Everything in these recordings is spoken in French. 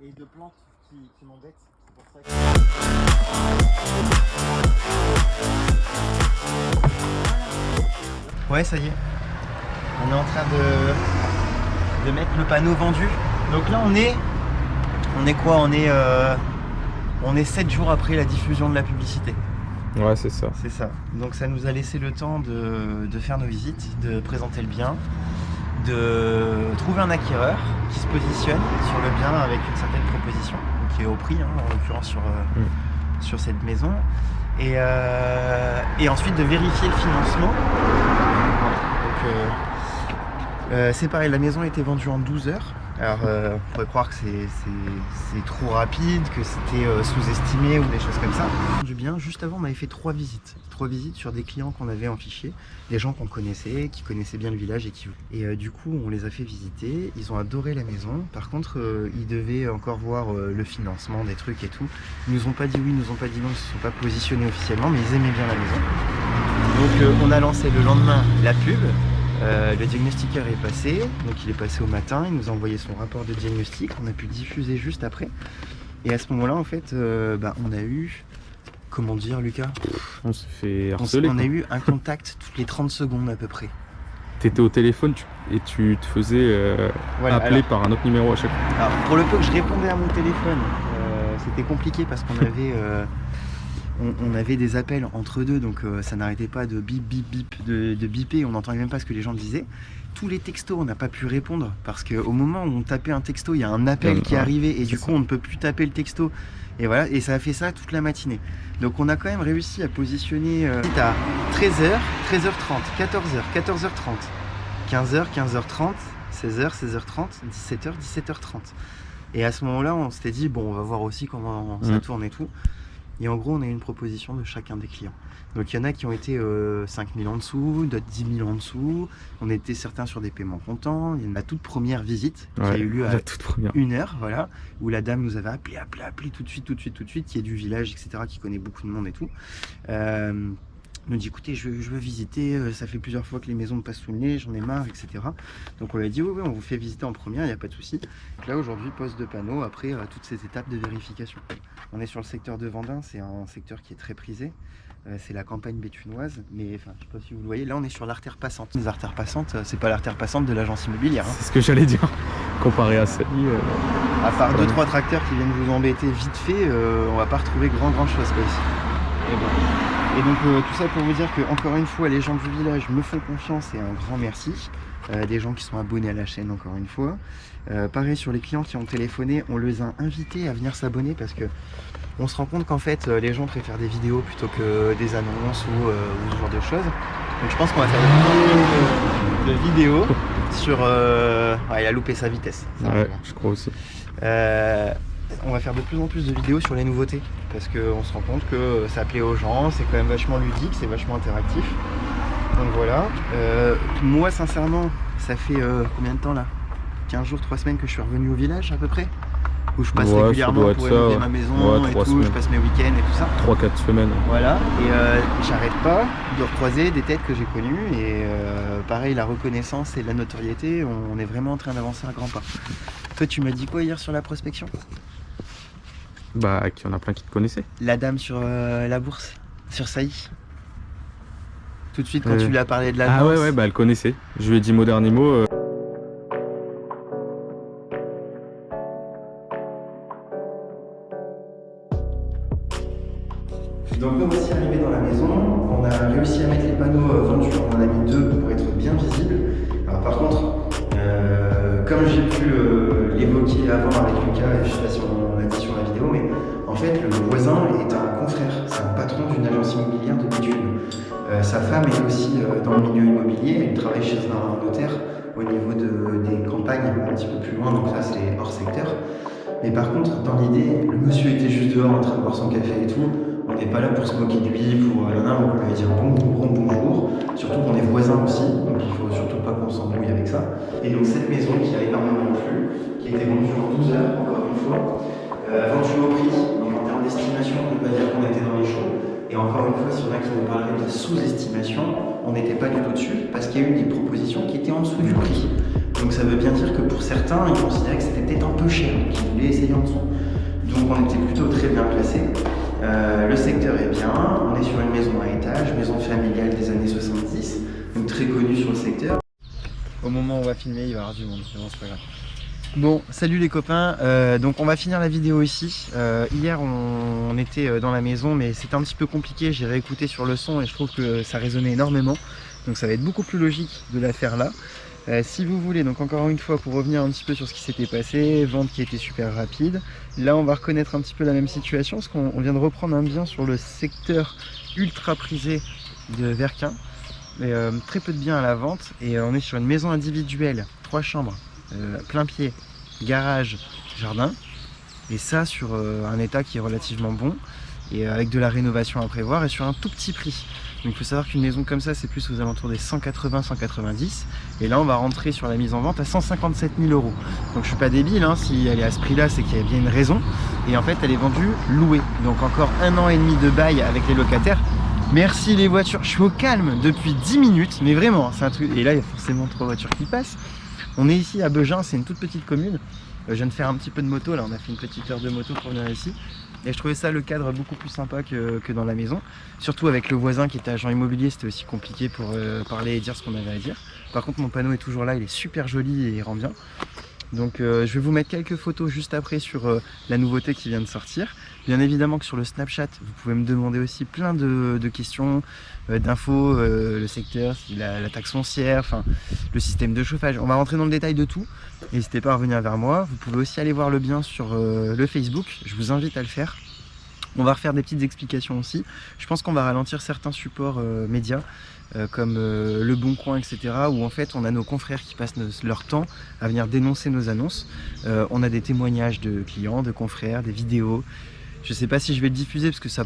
Et de plantes qui m'embêtent, c'est pour ça que... Ouais, ça y est, on est en train de mettre le panneau vendu. Donc là on est quoi? On est 7 jours après la diffusion de la publicité. Ouais, c'est ça. C'est ça. Donc ça nous a laissé le temps de faire nos visites, de présenter le bien, de trouver un acquéreur qui se positionne sur le bien avec une certaine proposition, qui est au prix, hein, en l'occurrence sur cette maison, et ensuite de vérifier le financement. Donc, c'est pareil, la maison a été vendue en 12 heures. Alors on pourrait croire que c'est trop rapide, que c'était sous-estimé ou des choses comme ça. Du bien, juste avant on avait fait 3 visites sur des clients qu'on avait en fichier, des gens qu'on connaissait, qui connaissaient bien le village et du coup on les a fait visiter, ils ont adoré la maison. Par contre ils devaient encore voir le financement des trucs et tout. Ils nous ont pas dit oui, ils nous ont pas dit non, ils se sont pas positionnés officiellement, mais ils aimaient bien la maison. Donc on a lancé le lendemain la pub. Le diagnostiqueur est passé, donc il est passé au matin, il nous a envoyé son rapport de diagnostic, on a pu diffuser juste après. Et à ce moment-là, en fait, on a eu, comment dire, Lucas? On s'est fait harceler. On a eu un contact toutes les 30 secondes à peu près. T'étais au téléphone et tu te faisais voilà, appeler par un autre numéro à chaque fois. Alors, pour le peu que je répondais à mon téléphone, c'était compliqué parce qu'on avait... on avait des appels entre deux, donc ça n'arrêtait pas de bip bip bip, de biper, on n'entendait même pas ce que les gens disaient. Tous les textos, on n'a pas pu répondre parce qu'au moment où on tapait un texto, il y a un appel qui est arrivé et du coup on ne peut plus taper le texto. Et voilà, et ça a fait ça toute la matinée. Donc on a quand même réussi à positionner à 13h, 13h30, 14h, 14h30, 15h, 15h30, 16h, 16h30, 17h, 17h30. Et à ce moment-là, on s'était dit, bon, on va voir aussi comment ça tourne et tout. Et en gros, on a eu une proposition de chacun des clients. Donc il y en a qui ont été 5 000 en dessous, d'autres 10 000 en dessous. On était certains sur des paiements comptants. Il y a la toute première visite qui a eu lieu à 1h, voilà, où la dame nous avait appelé tout de suite, qui est du village, etc., qui connaît beaucoup de monde et tout. Nous dit écoutez, je veux visiter, ça fait plusieurs fois que les maisons me passent sous le nez, j'en ai marre, etc. Donc on lui a dit oui, on vous fait visiter en première, il n'y a pas de souci. Là aujourd'hui, poste de panneau, après toutes ces étapes de vérification. On est sur le secteur de Vendin, c'est un secteur qui est très prisé. C'est la campagne béthunoise, mais enfin, je sais pas si vous le voyez, là on est sur l'artère passante. Les artères passantes, c'est pas l'artère passante de l'agence immobilière. Hein. C'est ce que j'allais dire, comparé à celle À part 2-3 tracteurs qui viennent vous embêter vite fait, on va pas retrouver grand chose quoi, ici. Et donc tout ça pour vous dire que encore une fois, les gens du village me font confiance et un grand merci. Des gens qui sont abonnés à la chaîne encore une fois. Pareil sur les clients qui ont téléphoné, on les a invités à venir s'abonner parce que on se rend compte qu'en fait les gens préfèrent des vidéos plutôt que des annonces ou ce genre de choses. Donc je pense qu'on va faire de vidéos sur... il a loupé sa vitesse. Ouais, je crois aussi. On va faire de plus en plus de vidéos sur les nouveautés parce qu'on se rend compte que ça plaît aux gens, c'est quand même vachement ludique, c'est vachement interactif. Donc voilà. Moi sincèrement, ça fait combien de temps là? 15 jours, 3 semaines que je suis revenu au village à peu près, où je passe régulièrement pour élever ma maison et tout, semaines. Je passe mes week-ends et tout ça. 3-4 semaines. Voilà, et j'arrête pas de recroiser des têtes que j'ai connues et pareil, la reconnaissance et la notoriété, on est vraiment en train d'avancer un grand pas. Toi tu m'as dit quoi hier sur la prospection? Bah qu'il y en a plein qui te connaissaient. La dame sur la bourse, sur Saï. Tout de suite quand tu lui as parlé de la Ah ouais, bah elle connaissait. Je lui ai dit mot dernier mot. Donc nous voici arrivés dans la maison, on a réussi à mettre les panneaux vendus, on en a mis 2 pour être bien visibles. Alors par contre, comme j'ai pu l'évoquer avant avec Lucas, et je sais pas si on l'a dit sur la vidéo, mais en fait le voisin est un confrère, c'est un patron d'une agence immobilière de Béthune. Sa femme est aussi dans le milieu immobilier, elle travaille chez un notaire au niveau des campagnes, un petit peu plus loin, donc là c'est hors secteur. Mais par contre, dans l'idée, le monsieur était juste dehors en train de boire son café et tout. On n'est pas là pour se moquer de lui, pour on lui dire bonjour. Surtout qu'on est voisins aussi, donc il faut surtout pas qu'on s'embrouille avec ça. Et donc cette maison qui a énormément plu, qui a été vendue en 12 heures, encore une fois, vendue au prix, donc en termes d'estimation, on ne peut pas dire qu'on était dans les choux. Et encore une fois, s'il y en a qui nous parleraient de sous-estimation, on n'était pas du tout dessus, parce qu'il y a eu des propositions qui étaient en dessous du prix. Donc ça veut bien dire que pour certains, ils considéraient que c'était peut-être un peu cher, donc ils voulaient essayer en dessous. Donc on était plutôt très bien placés. Le secteur est bien, on est sur une maison à étage, maison familiale des années 70, donc très connue sur le secteur. Au moment où on va filmer, il va y avoir du monde, mais bon, c'est pas grave. Bon, salut les copains, donc on va finir la vidéo ici. Hier on était dans la maison, mais c'était un petit peu compliqué, j'ai réécouté sur le son et je trouve que ça résonnait énormément. Donc ça va être beaucoup plus logique de la faire là. Si vous voulez, donc encore une fois pour revenir un petit peu sur ce qui s'était passé, vente qui était super rapide. Là on va reconnaître un petit peu la même situation parce qu'on vient de reprendre un bien sur le secteur ultra prisé de Verquin. Très peu de biens à la vente et on est sur une maison individuelle, 3 chambres, plein pied, garage, jardin. Et ça sur un état qui est relativement bon et avec de la rénovation à prévoir et sur un tout petit prix. Donc il faut savoir qu'une maison comme ça c'est plus aux alentours des 180-190 et là on va rentrer sur la mise en vente à 157 000 €. Donc je suis pas débile, hein, si elle est à ce prix là c'est qu'il y a bien une raison et en fait elle est vendue louée. Donc encore 1 an et demi de bail avec les locataires. Merci les voitures, je suis au calme depuis 10 minutes mais vraiment c'est un truc. Et là il y a forcément 3 voitures qui passent. On est ici à Beugin, c'est une toute petite commune. Je viens de faire un petit peu de moto, là on a fait une petite heure de moto pour venir ici. Et je trouvais ça le cadre beaucoup plus sympa que dans la maison. Surtout avec le voisin qui était agent immobilier, c'était aussi compliqué pour parler et dire ce qu'on avait à dire. Par contre mon panneau est toujours là, il est super joli et il rend bien. Donc je vais vous mettre quelques photos juste après sur la nouveauté qui vient de sortir. Bien évidemment que sur le Snapchat, vous pouvez me demander aussi plein de questions, d'infos, le secteur, la taxe foncière, enfin le système de chauffage. On va rentrer dans le détail de tout. N'hésitez pas à revenir vers moi. Vous pouvez aussi aller voir le bien sur le Facebook. Je vous invite à le faire. On va refaire des petites explications aussi. Je pense qu'on va ralentir certains supports médias comme Le Bon Coin, etc. où en fait on a nos confrères qui passent leur temps à venir dénoncer nos annonces. On a des témoignages de clients, de confrères, des vidéos. Je ne sais pas si je vais le diffuser parce que ça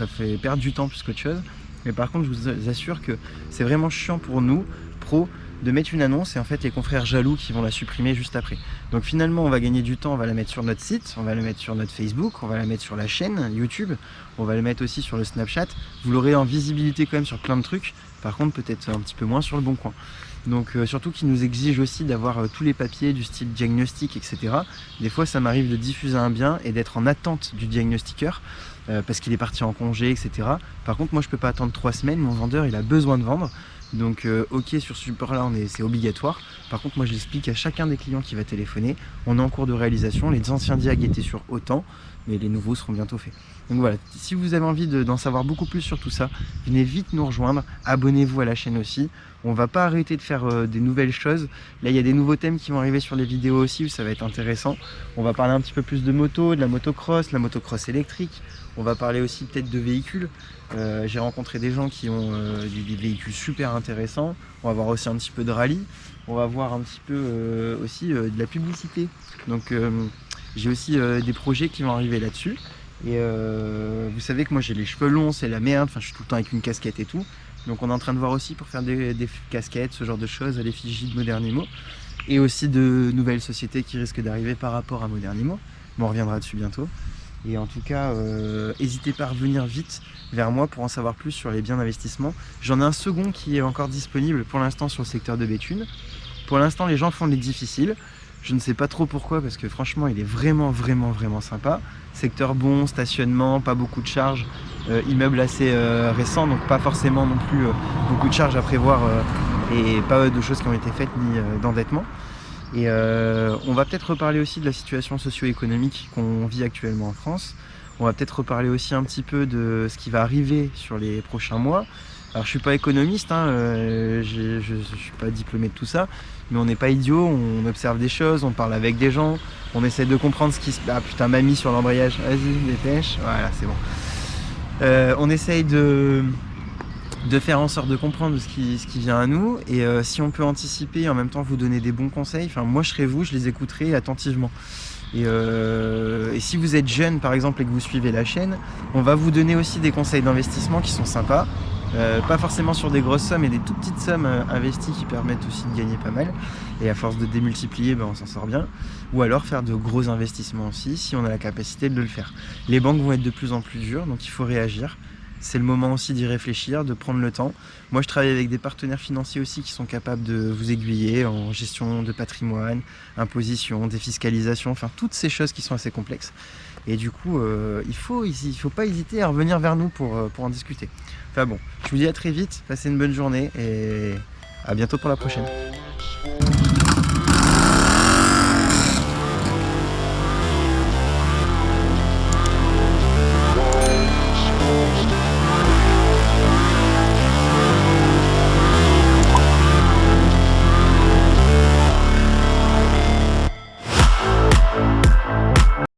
fait perdre du temps plus qu'autre chose. Mais par contre je vous assure que c'est vraiment chiant pour nous, pros, de mettre une annonce et en fait les confrères jaloux qui vont la supprimer juste après. Donc finalement on va gagner du temps, on va la mettre sur notre site, on va la mettre sur notre Facebook, on va la mettre sur la chaîne YouTube, on va la mettre aussi sur le Snapchat. Vous l'aurez en visibilité quand même sur plein de trucs, par contre peut-être un petit peu moins sur Le Bon Coin. Donc surtout qu'ils nous exigent aussi d'avoir tous les papiers du style diagnostic, etc. Des fois ça m'arrive de diffuser un bien et d'être en attente du diagnostiqueur parce qu'il est parti en congé, etc. Par contre moi je peux pas attendre 3 semaines, mon vendeur il a besoin de vendre. Donc ok, sur ce support là c'est obligatoire. Par contre moi je l'explique à chacun des clients qui va téléphoner. On est en cours de réalisation, les anciens diag étaient sur autant, mais les nouveaux seront bientôt faits. Donc voilà, si vous avez envie d'en savoir beaucoup plus sur tout ça, venez vite nous rejoindre, abonnez-vous à la chaîne aussi. On va pas arrêter de faire des nouvelles choses. Là il y a des nouveaux thèmes qui vont arriver sur les vidéos aussi, où ça va être intéressant. On va parler un petit peu plus de moto, de la motocross électrique. On va parler aussi peut-être de véhicules. J'ai rencontré des gens qui ont des véhicules super intéressants. On va voir aussi un petit peu de rallye. On va voir un petit peu aussi de la publicité. Donc j'ai aussi des projets qui vont arriver là-dessus. Et vous savez que moi j'ai les cheveux longs, c'est la merde. Enfin, je suis tout le temps avec une casquette et tout. Donc on est en train de voir aussi pour faire des casquettes, ce genre de choses, à l'effigie de Modernimo. Et aussi de nouvelles sociétés qui risquent d'arriver par rapport à Modernimo. Mais on reviendra dessus bientôt. Et en tout cas, n'hésitez pas à revenir vite vers moi pour en savoir plus sur les biens d'investissement. J'en ai un second qui est encore disponible pour l'instant sur le secteur de Béthune. Pour l'instant, les gens font les difficiles. Je ne sais pas trop pourquoi parce que franchement, il est vraiment sympa. Secteur bon, stationnement, pas beaucoup de charges. Immeuble assez récent, donc pas forcément non plus beaucoup de charges à prévoir et pas de choses qui ont été faites ni d'endettement. Et on va peut-être reparler aussi de la situation socio-économique qu'on vit actuellement en France. On va peut-être reparler aussi un petit peu de ce qui va arriver sur les prochains mois. Alors je suis pas économiste, hein, je suis pas diplômé de tout ça, mais on n'est pas idiot, on observe des choses, on parle avec des gens, on essaie de comprendre ce qui se passe. Ah putain, mamie sur l'embrayage, vas-y, dépêche, voilà, c'est bon. On essaye de de faire en sorte de comprendre ce qui vient à nous, et si on peut anticiper et en même temps vous donner des bons conseils, enfin moi je serai vous, je les écouterai attentivement. Et si vous êtes jeune par exemple et que vous suivez la chaîne, on va vous donner aussi des conseils d'investissement qui sont sympas, pas forcément sur des grosses sommes, et des tout petites sommes investies qui permettent aussi de gagner pas mal, et à force de démultiplier on s'en sort bien, ou alors faire de gros investissements aussi si on a la capacité de le faire. Les banques vont être de plus en plus dures, donc il faut réagir. C'est le moment aussi d'y réfléchir, de prendre le temps. Moi, je travaille avec des partenaires financiers aussi qui sont capables de vous aiguiller en gestion de patrimoine, imposition, défiscalisation, enfin toutes ces choses qui sont assez complexes. Et du coup, il faut pas hésiter à revenir vers nous pour en discuter. Enfin bon, je vous dis à très vite, passez une bonne journée et à bientôt pour la prochaine.